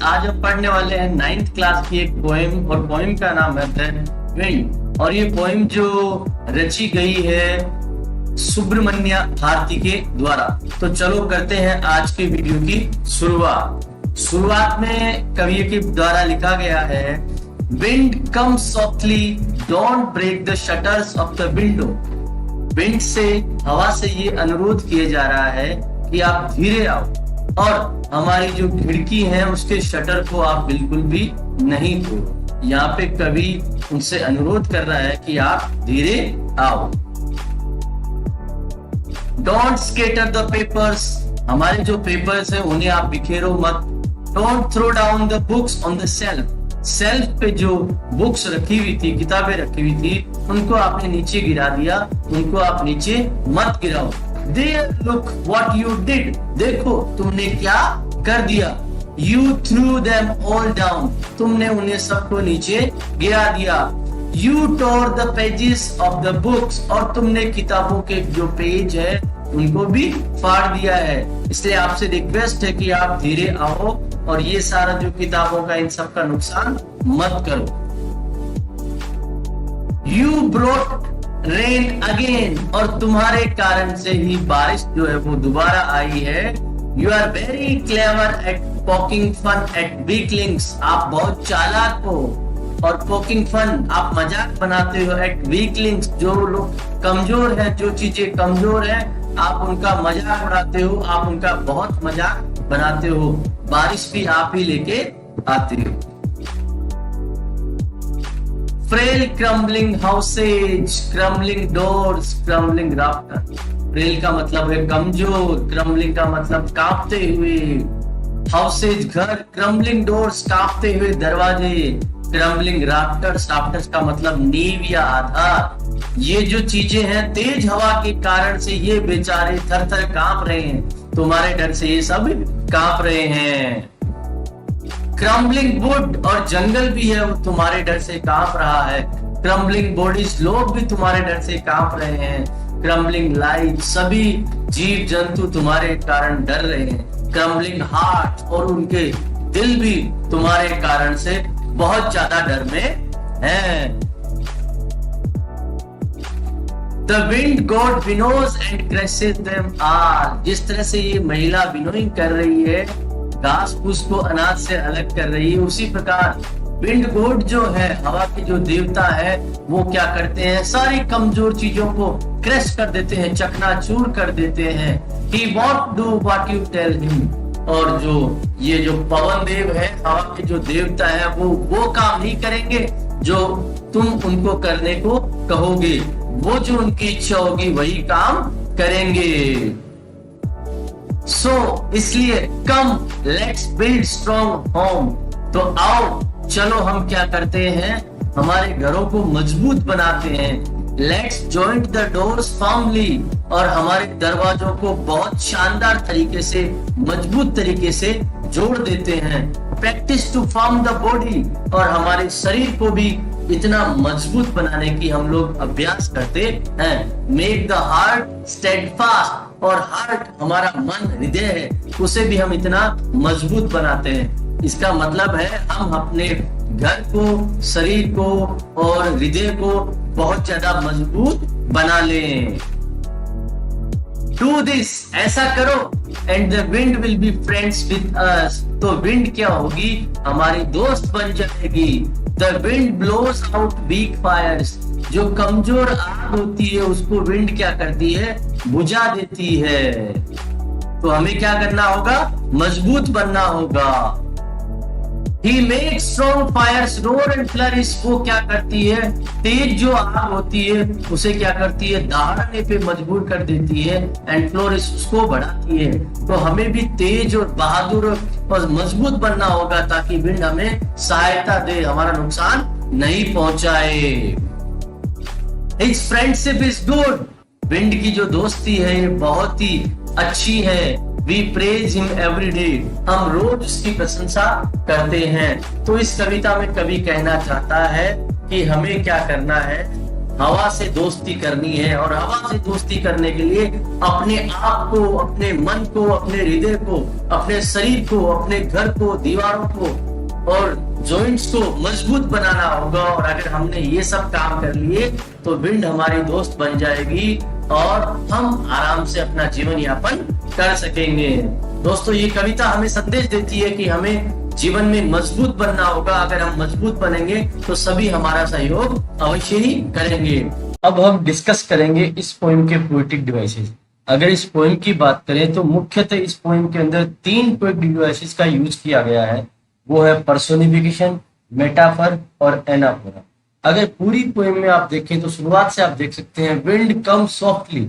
आज हम पढ़ने वाले हैं 9th क्लास की एक पोएम और पोएम का नाम है द विंड। और ये पोएम जो रची गई है सुब्रमण्य भारती के द्वारा। तो चलो करते हैं आज के वीडियो की शुरुआत में कवि के द्वारा लिखा गया है, wind come softly don't break the shutters of the window. Wind से, हवा से ये अनुरोध किया जा रहा है कि आप धीरे आओ और हमारी जो खिड़की है उसके शटर को आप बिल्कुल भी नहीं तोड़ो। यहाँ पे कवि उनसे अनुरोध कर रहा है कि आप धीरे आओ। डोंट स्केटर द पेपर्स, हमारे जो पेपर्स है उन्हें आप बिखेरो मत। Don't throw down the books on the shelf, shelf पे जो बुक्स रखी हुई थी, किताबें रखी हुई थी, उनको आपने नीचे गिरा दिया, उनको आप नीचे मत गिराओ। There, look what you did, देखो तुमने क्या कर दिया। You threw them all down, तुमने उन्हें सबको नीचे गिरा दिया। You tore the pages of the books, और तुमने किताबों के जो पेज है उनको भी फाड़ दिया है। इसलिए आपसे रिक्वेस्ट है कि आप धीरे आओ और ये सारा जो किताबों का इन सब का नुकसान मत करो। You brought रेन अगेन, और तुम्हारे कारण से ही बारिश जो है वो दोबारा आई है। You are very clever at poking fun at weaklings, आप बहुत चालाक हो। और पोकिंग फन, आप मजाक बनाते हो एट वीकलिंग्स, जो लोग कमजोर हैं, जो चीजें कमजोर हैं, आप उनका मजाक उड़ाते हो, आप उनका बहुत मजाक बनाते हो। बारिश भी आप ही लेके आते हो। Frail crumbling houses, crumbling doors, crumbling rafter. Frail का मतलब है कमजोर, क्रम्बलिंग का मतलब कांपते हुए, हाउसेज घर, क्रम्बलिंग डोर्स कांपते हुए दरवाजे, क्रम्बलिंग राफ्टर्स, राफ्टर्स का मतलब नींव या आधार। ये जो चीजें हैं तेज हवा के कारण से ये बेचारे थर थर कांप रहे हैं, तुम्हारे डर से ये सब कांप रहे हैं। क्रम्बलिंग वुड, और जंगल भी है वो तुम्हारे डर से कांप रहा है। क्रम्बलिंग बॉडीज, लोग भी तुम्हारे डर से कांप रहे हैं। क्रम्बलिंग लाइफ, सभी जीव जंतु तुम्हारे कारण डर रहे हैं। क्रम्बलिंग हार्ट, और उनके दिल भी तुम्हारे कारण से बहुत ज्यादा डर में हैं। The wind god winnows and crushes them all, जिस तरह से ये महिला विनोइंग कर रही है, घास फूस को अनाज से अलग कर रही है, उसी प्रकार विंड गॉड जो है, हवा के जो देवता है, वो क्या करते हैं, सारी कमजोर चीजों को क्रश कर देते हैं, चकनाचूर कर देते हैं। He won't do what you tell him, और जो ये जो पवन देव है, हवा के जो देवता है, वो काम नहीं करेंगे जो तुम उनको करने को कहोगे। वो जो उनकी इच्छा होगी वही काम करेंगे। इसलिए come let's build strong home, तो आओ चलो हम क्या करते हैं, हमारे घरों को मजबूत बनाते हैं। Let's joint the doors firmly, और हमारे दरवाजों को बहुत शानदार तरीके से, मजबूत तरीके से जोड़ देते हैं। Practise to form the body, और हमारे शरीर को भी इतना मजबूत बनाने की हम लोग अभ्यास करते हैं। मेक द हार्ट स्टेडफास्ट, और हार्ट हमारा मन, हृदय है, उसे भी हम इतना मजबूत बनाते हैं। इसका मतलब है हम अपने घर को, शरीर को और हृदय को बहुत ज्यादा मजबूत बना लें। डू दिस, ऐसा करो, and the wind will be friends with us, तो विंड क्या होगी, हमारी दोस्त बन जाएगी। The wind blows out weak fires, जो कमजोर आग होती है उसको विंड क्या करती है, बुझा देती है। तो हमें क्या करना होगा, मजबूत बनना होगा। He makes strong fires roar and flourish, वो क्या करती है, तेज जो आग होती है उसे क्या करती है, दहाड़ने पे मजबूर कर देती है, एंड फ्लोरिश, उसको बढ़ाती है। तो हमें भी तेज और बहादुर और मजबूत बनना होगा ताकि विंड हमें सहायता दे, हमारा नुकसान नहीं पहुंचाए। His friendship is good, wind की जो दोस्ती है ये बहुत ही अच्छी है। We praise him every day, हम रोज उसकी प्रशंसा करते हैं। तो इस कविता में कवि कहना चाहता है कि हमें क्या करना है, हवा से दोस्ती करनी है, और हवा से दोस्ती करने के लिए अपने आप को, अपने मन को, अपने हृदय को, अपने शरीर को, अपने घर को, दीवारों को और जॉइंट्स को मजबूत बनाना होगा। और अगर हमने ये सब काम कर लिए तो विंड हमारी दोस्त बन जाएगी और हम आराम से अपना जीवन यापन कर सकेंगे। दोस्तों, ये कविता हमें संदेश देती है कि हमें जीवन में मजबूत बनना होगा। अगर हम मजबूत बनेंगे तो सभी हमारा सहयोग अवश्य ही करेंगे। अब हम डिस्कस करेंगे इस पोएम के पोएटिक डिवाइसेस। अगर इस पोएम की बात करें तो मुख्यतः इस पोएम के अंदर 3 पोएटिक डिवाइसेस का यूज किया गया है। वो है पर्सोनिफिकेशन, मेटाफर और एनाफोरा। अगर पूरी पोएम में आप देखें तो शुरुआत से आप देख सकते हैं विंड कम सॉफ्टली,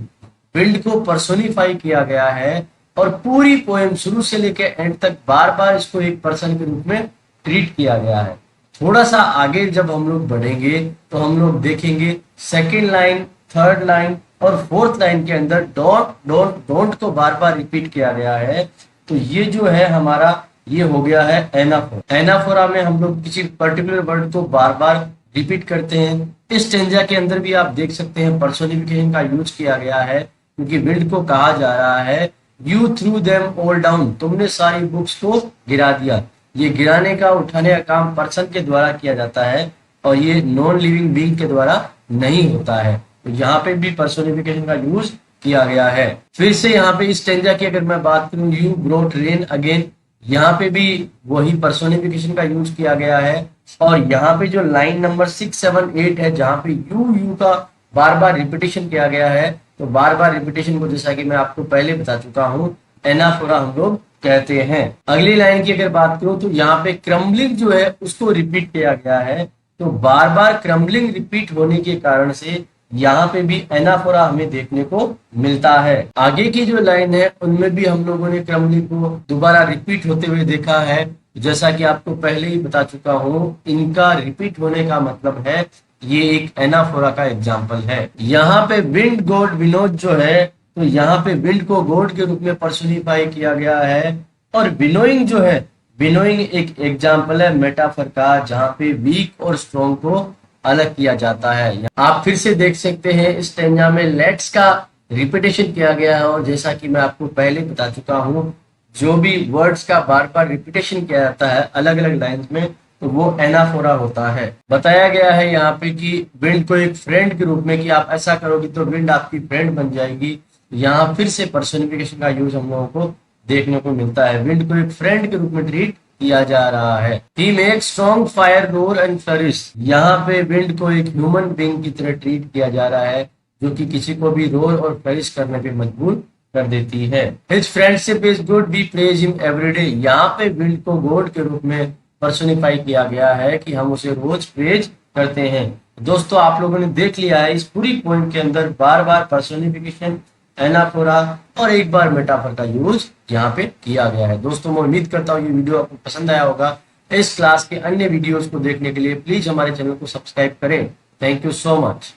विंड को पर्सोनिफाई किया गया है और पूरी पोएम शुरू से लेकर एंड तक बार बार इसको एक पर्सन के रूप में ट्रीट किया गया है। थोड़ा सा आगे जब हम लोग बढ़ेंगे तो हम लोग देखेंगे सेकेंड लाइन, थर्ड लाइन और फोर्थ लाइन के अंदर डोंट डोंट डोंट को बार बार रिपीट किया गया है। तो ये जो है हमारा, ये हो गया है एनाफोरा। एनाफोरा में हम लोग किसी पर्टिकुलर वर्ड को बार बार रिपीट करते हैं। इस स्टेंजा के अंदर भी आप देख सकते हैं पर्सोनिफिकेशन का यूज किया गया है, क्योंकि विंड को कहा जा रहा है you through them all down, तुमने सारी बुक्स को गिरा दिया। ये गिराने का, उठाने का काम पर्सन के द्वारा किया जाता है और ये नॉन लिविंग बीइंग के द्वारा नहीं होता है। तो यहाँ पे भी पर्सोनिफिकेशन का यूज किया गया है। फिर से यहाँ पे इस स्टेंजा की अगर मैं बात करूं, यू ब्रॉट रेन अगेन, यहाँ पे भी वही पर्सोनिफिकेशन का यूज किया गया है। और यहाँ पे जो लाइन नंबर 6, 7, 8 है, जहाँ पे यू का बार बार रिपीटेशन किया गया है, तो बार बार रिपीटेशन को, जैसा कि मैं आपको पहले बता चुका हूँ, एनाफोरा हम लोग कहते हैं। अगली लाइन की अगर बात करूं तो यहाँ पे क्रम्बलिंग जो है उसको रिपीट किया गया है। तो बार बार क्रम्बलिंग रिपीट होने के कारण से यहाँ पे भी एनाफोरा हमें देखने को मिलता है। आगे की जो लाइन है उनमें भी हम लोगों ने क्रम्बलिंग को दोबारा रिपीट होते हुए देखा है। जैसा कि आपको पहले ही बता चुका हूँ, इनका रिपीट होने का मतलब है ये एक एनाफोरा का एग्जाम्पल है। यहाँ पे विंड गॉड विनोद जो है, तो यहाँ पे विंड को गॉड के रूप में पर्सोनिफाई किया गया है। और विनोइंग जो है, विनोइंग एक एग्जाम्पल है मेटाफर का, जहाँ पे वीक और स्ट्रॉन्ग को अलग किया जाता है। आप फिर से देख सकते हैं इस स्टेंजा में लेट्स का रिपीटेशन किया गया है। और जैसा कि मैं आपको पहले बता चुका हूँ, जो भी वर्ड्स का बार बार रिपीटेशन किया जाता है अलग अलग लाइन्स में, तो वो एनाफोरा होता है। बताया गया है यहाँ पे कि विंड को एक फ्रेंड के रूप में, कि आप ऐसा करोगे तो विंड आपकी फ्रेंड बन जाएगी। यहाँ फिर से पर्सोनिफिकेशन का यूज हम लोगों को देखने को मिलता है। विंड को एक फ्रेंड के रूप में ट्रीट किया जा रहा है। He make strong fire roar and flourish, यहाँ पे विंड को एक ह्यूमन बीइंग की तरह ट्रीट किया जा रहा है, जो कि किसी को भी रोर और फ्लरिश करने पे मजबूर कर देती है। His friendship is good, we praise him everyday, यहाँ पे विंड को गॉड के रूप में पर्सोनिफाई किया गया है कि हम उसे रोज प्रेज करते हैं। दोस्तों, आप लोगों ने देख लिया है इस पूरी पोएम के अंदर बार बार पर्सोनिफिकेशन, एनाफोरा और एक बार मेटाफर का यूज यहाँ पे किया गया है। दोस्तों, मैं उम्मीद करता हूँ ये वीडियो आपको पसंद आया होगा। इस क्लास के अन्य वीडियोस को देखने के लिए प्लीज हमारे चैनल को सब्सक्राइब करें। Thank you so much.